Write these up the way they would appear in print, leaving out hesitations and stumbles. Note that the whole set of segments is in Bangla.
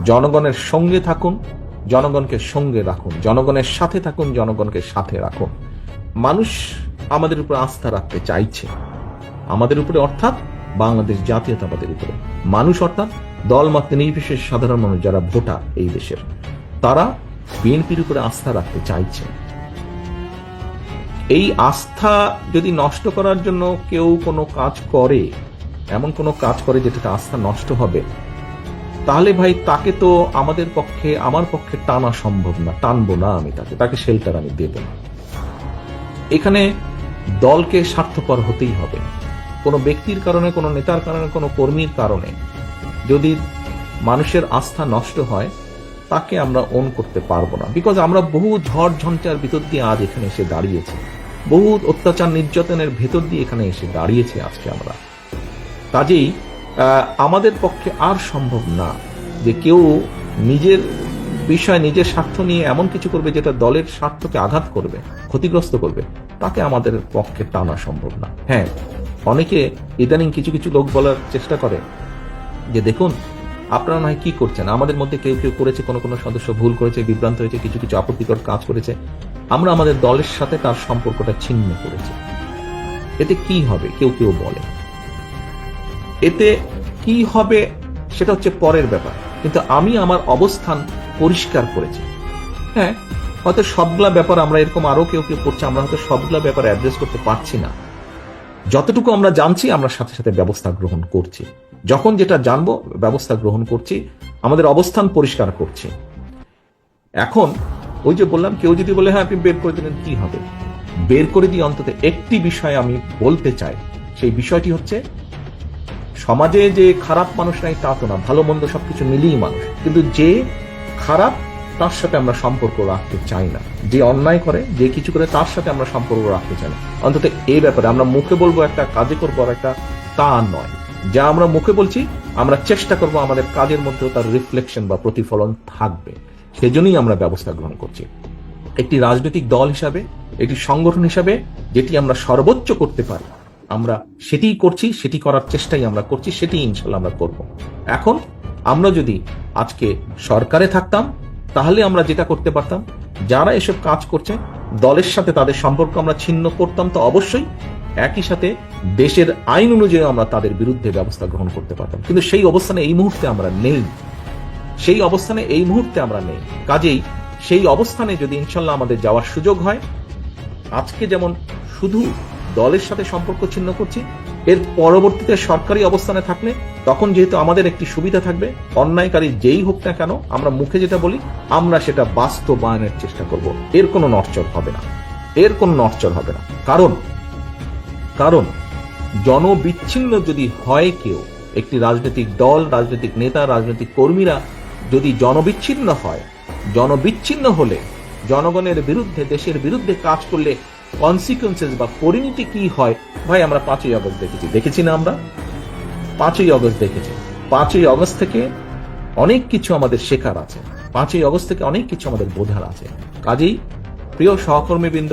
জনগণের সঙ্গে থাকুন, জনগণকে সঙ্গে রাখুন, জনগণের সাথে থাকুন, জনগণকে সাথে রাখুন। মানুষ আমাদের উপর আস্থা রাখতে চাইছে, আমাদের উপরে অর্থাৎ বাংলাদেশ জাতীয়তাবাদের উপরে। মানুষ অর্থাৎ দলমত নির্বিশেষে সাধারণ মানুষ যারা ভোটার এই দেশের, তারা বিএনপির উপরে আস্থা রাখতে চাইছে। এই আস্থা যদি নষ্ট করার জন্য কেউ কোনো কাজ করে, এমন কোনো কাজ করে যেটাতে আস্থা নষ্ট হবে, তাহলে ভাই তাকে তো আমাদের পক্ষে, আমার পক্ষে টানা সম্ভব না, টানবো না আমি তাকে শেল্টার আমি দেব না। এখানে দলকে স্বার্থপর হতেই হবে। কোনো ব্যক্তির কারণে, কোনো নেতার কারণে, কোনো কর্মীর কারণে যদি মানুষের আস্থা নষ্ট হয়, তাকে আমরা ওন করতে পারবো না। বিকজ আমরা বহু ঝড় ঝঞ্ঝার ভিতর দিয়ে আজ এখানে এসে দাঁড়িয়েছি, বহু অত্যাচার নির্যাতনের ভেতর দিয়ে এখানে এসে দাঁড়িয়েছি আজকে আমরা। কাজেই আমাদের পক্ষে আর সম্ভব না যে কেউ নিজের বিষয়, নিজের স্বার্থ নিয়ে এমন কিছু করবে যেটা দলের স্বার্থকে আঘাত করবে, ক্ষতিগ্রস্ত করবে, তাকে আমাদের পক্ষে টানা সম্ভব না। হ্যাঁ, অনেকে ইদানিং কিছু কিছু লোক বলার চেষ্টা করে যে দেখুন আপনারা নয় কি করছেন, আমাদের মধ্যে কেউ কেউ করেছে, কোনো কোনো সদস্য ভুল করেছে, বিভ্রান্ত হয়েছে, কিছু কিছু আপত্তিকর কাজ করেছে, আমরা আমাদের দলের সাথে তার সম্পর্কটা ছিন্ন করেছি। এতে কি হবে কেউ কেউ বলে, এতে কি হবে সেটা হচ্ছে পরের ব্যাপার, কিন্তু আমি আমার অবস্থান পরিষ্কার করেছি। হ্যাঁ, হয়তো সবগুলা ব্যাপার আমরা এরকম আরো কেউ কেউ করছে, আমরা হয়তো সবগুলা ব্যাপার অ্যাড্রেস করতে পারছি না। যতটুকু আমরা জানছি আমরা সাথে সাথে ব্যবস্থা গ্রহণ করছি, যখন যেটা জানবো ব্যবস্থা গ্রহণ করছি, আমাদের অবস্থান পরিষ্কার করছি। এখন ওই যে বললাম, কেউ যদি বলে হ্যাঁ আপনি বের করে দিলেন, কি হবে? বের করে দিয়ে অন্তত একটি বিষয় আমি বলতে চাই, সেই বিষয়টি হচ্ছে সমাজে যে খারাপ মানুষ নাই তা তো না, ভালো মন্দ সবকিছু মিলিয়ে মানুষ, কিন্তু যে খারাপ তার সাথে আমরা সম্পর্ক রাখতে চাই না, যে অন্যায় করে, যে কিছু করে, তার সাথে আমরা সম্পর্ক রাখতে চাই না। অন্তত এই ব্যাপারে আমরা মুখে বলবো একটা, কাজে করবো আর একটা, তা নয়। যা আমরা মুখে বলছি আমরা চেষ্টা করব আমাদের কাজের মধ্যেও তার রিফ্লেকশন বা প্রতিফলন থাকবে, সেজন্যই আমরা ব্যবস্থা গ্রহণ করছি। একটি রাজনৈতিক দল হিসাবে, একটি সংগঠন হিসাবে যেটি আমরা সর্বোচ্চ করতে পারি আমরা সেটিই করছি, সেটি করার চেষ্টাই আমরা করছি, সেটি ইনশাল্লাহ আমরা করব। এখন আমরা যদি আজকে সরকারে থাকতাম তাহলে আমরা যেটা করতে পারতাম, যারা এসব কাজ করছে দলের সাথে তাদের সম্পর্ক আমরা ছিন্ন করতাম, তো অবশ্যই একই সাথে দেশের আইন অনুযায়ী আমরা তাদের বিরুদ্ধে ব্যবস্থা গ্রহণ করতে পারতাম। কিন্তু সেই অবস্থানে এই মুহূর্তে আমরা নেই, সেই অবস্থানে এই মুহূর্তে আমরা নেই। কাজেই সেই অবস্থানে যদি ইনশাল্লাহ আমাদের যাওয়ার সুযোগ হয়, আজকে যেমন শুধু দলের সাথে সম্পর্ক ছিন্ন করছি, এর পরবর্তীতে সরকারি অবস্থানে থাকলে তখন যেহেতু আমাদের একটি সুবিধা থাকবে, অন্যায়কারী যেই হোক না কেন আমরা মুখে যেটা বলি আমরা সেটা বাস্তবায়নের চেষ্টা করব। এর কোনো নড়চড় হবে না, এর কোনো নড়চড় হবে না। কারণ জনবিচ্ছিন্ন যদি হয় কেউ, একটি রাজনৈতিক দল, রাজনৈতিক নেতা, রাজনৈতিক কর্মীরা যদি জনবিচ্ছিন্ন হয়, জনবিচ্ছিন্ন হলে, জনগণের বিরুদ্ধে, দেশের বিরুদ্ধে কাজ করলে কনসিকুয়েন্সেস বা পরিণতি কি হয় ভাই আমরা 5ই আগস্ট দেখেছি না? আমরা 5ই আগস্ট দেখেছি। 5ই আগস্ট থেকে অনেক কিছু আমাদের শেখার আছে, 5ই আগস্ট থেকে অনেক কিছু আমাদের বোঝার আছে। কাজেই প্রিয় সহকর্মীবৃন্দ,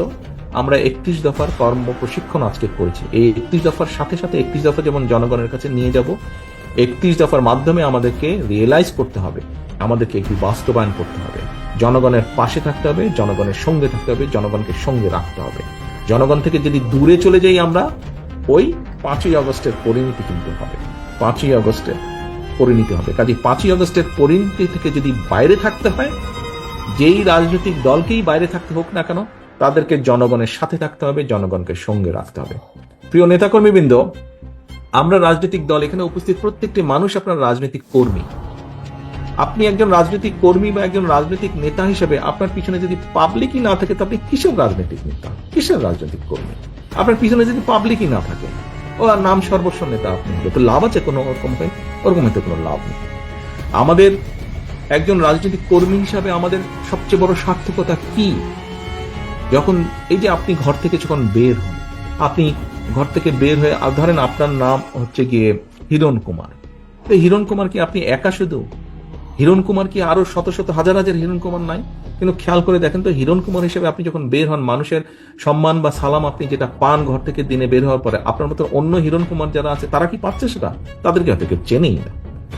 আমরা 31 দফার কর্ম প্রশিক্ষণ আজকে করেছি। এই 31 দফার সাথে সাথে 31 দফা যেমন জনগণের কাছে নিয়ে যাব, 31 দফার মাধ্যমে আমাদেরকে রিয়েলাইজ করতে হবে, আমাদেরকে একটু বাস্তবায়ন করতে হবে, জনগণের পাশে থাকতে হবে, জনগণের সঙ্গে থাকতে হবে, জনগণকে সঙ্গে রাখতে হবে। জনগণ থেকে যদি দূরে চলে যাই আমরা, ওই 5ই আগস্টের পরিণতি কিন্তু হবে, 5ই আগস্টের পরিণতি হবে। কাজে 5ই আগস্টের পরিণতি থেকে যদি বাইরে থাকতে হয়, যেই রাজনৈতিক দলকেই বাইরে থাকতে হোক না কেন, তাদেরকে জনগণের সাথে থাকতে হবে, জনগণকে সঙ্গে রাখতে হবে। প্রিয় নেতাকর্মীবৃন্দ, আমরা রাজনৈতিক দল, এখানে উপস্থিত প্রত্যেকটি মানুষ আপনার রাজনৈতিক কর্মী। আপনি একজন রাজনৈতিক কর্মী বা একজন রাজনৈতিক নেতা হিসেবে আপনার পিছনে যদি পাবলিকই না থাকে, তো আপনি কিসের রাজনৈতিক নেতা, কিসের রাজনৈতিক কর্মী? আপনার পিছনে যদি পাবলিকই না থাকে, ও আর নাম সর্বস্ব নেতা আপনি, তো লাভ আছে কোনো ওরকম হয়তো কোনো লাভ নেই। আমাদের একজন রাজনৈতিক কর্মী হিসাবে আমাদের সবচেয়ে বড় সার্থকতা কি? যখন এই যে আপনি ঘর থেকে যখন বের হন, আপনি ঘর থেকে বের হয়ে ধরেন আপনার নাম হচ্ছে গিয়ে হিরণ কুমার, হিরণ কুমার কি আপনি একা শুধু? হিরণ কুমার কি আরো শত শত হাজার হাজার হিরণ কুমার নাই? কিন্তু খেয়াল করে দেখেন তো, হিরণ কুমার হিসেবে আপনি যখন বের হন, মানুষের সম্মান বা সালাম আপনি যেটা পান ঘর থেকে দিনে বের হওয়ার পরে, আপনার মতো অন্য হিরণ কুমার যারা আছে তারা কি পাচ্ছে সেটা? তাদেরকে হয়তো কেউ চেনেই না,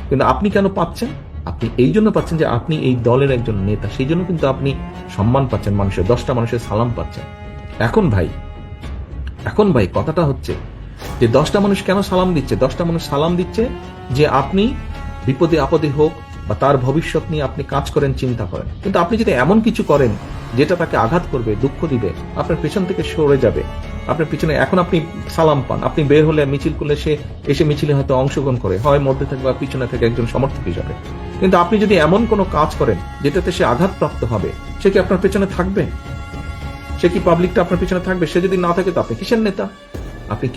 কিন্তু আপনি কেন পাচ্ছেন? আপনি এই জন্য পাচ্ছেন যে আপনি এই দলের একজন নেতা, সেই জন্য কিন্তু আপনি সম্মান পাচ্ছেন, মানুষের 10টা মানুষের সালাম পাচ্ছেন। এখন ভাই কথাটা হচ্ছে যে 10টা মানুষ কেন সালাম দিচ্ছে? 10টা মানুষ সালাম দিচ্ছে যে আপনি বিপদে আপদে হোক বা তার ভবিষ্যৎ নিয়ে আপনি কাজ করেন, চিন্তা করেন। কিন্তু আপনি যদি এমন কিছু করেন যেটা তাকে আঘাত করবে, দুঃখ দিবে, আপনার পেছন থেকে সরে যাবে, আপনার পিছনে এখন আপনি সালাম পান, আপনি বের হলে মিছিল করলে সে এসে মিছিলে হয়তো অংশগ্রহণ করে, হয় মধ্যে থেকে বা পিছনে থেকে একজন সমর্থক হিসাবে। কিন্তু আপনি যদি এমন কোনো কাজ করেন যেটাতে সে আঘাতপ্রাপ্ত হবে, সে কি আপনার পেছনে থাকবে? সে কি পাবলিকটা আপনার পিছনে থাকবে? সে যদি না থাকে তো আপনি কিসের নেতা? আপনি